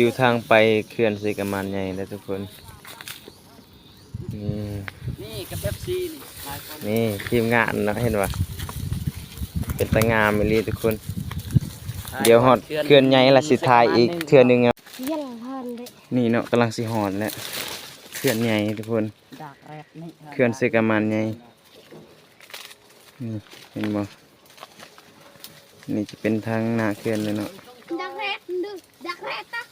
อยู่ทางไปเขื่อนสีกำมันใหญ่นะทุกคนนี่กับเอฟซีนี่ทีมงานเนาะเห็นว่าเป็นตางามเลยทุกคนเดี๋ยวหอดเขื่อนใหญ่ละสิทายอีกเทื่อนึงครับนี่เนาะกำลังสิหอดแล้วเขื่อนใหญ่ทุกคนเขื่อนสีกำมันใหญ่เห็นบ่นี่จะเป็นทางหน้าเขื่อนเลยเนาะดักแรดดึดักแรดตะ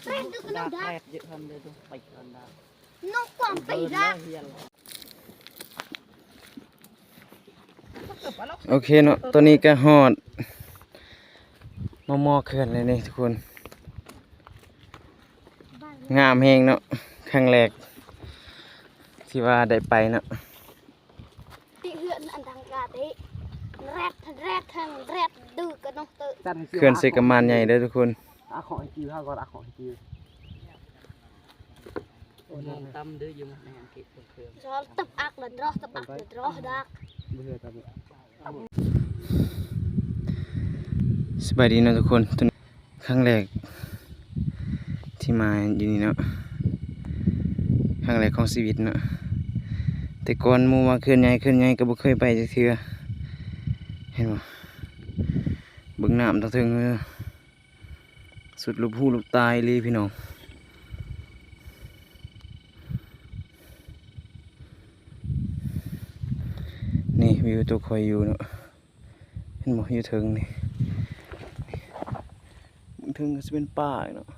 แรดดึกน้ำดัก เยอะทำเลยดูไปกันได้ นกกว่างไปละ โอเคเนาะตัวนี้ก็หอดมอเขื่อนเลยนี่ทุกคนงามแฮงเนาะครั้งแรกที่ว่าได้ไปเนาะติเหือนอันดังกาติแรดทางแรดดึกกับนกเตอ เขื่อนสีกำมันใหญ่เด้อทุกคนอาขอให้จิ้วข้าวก่อนอาขอให้จิ้วมองตั้มดื้ออยู่ในอังกฤษเพื่อน ชอบตับอักหลันรอตับอักหลันรอดัก สบายดีเนาะทุกคนครั้งแรกที่มาอยู่นี่เนาะครั้งแรกของชีวิตเนาะแต่ก่อนหมู่ว่าเขื่อนใหญ่ก็บ่เคยไปจักเทื่อเห็นบ่เบิ่งน้ำตะเทิงสุดลูกหูลูกตายเลยพี่น้องนี่วิวตัวคอยอยู่เนาะเห็นบ่อยู่เทิงนี่เทิงก็จะเป็นป่าเนาะ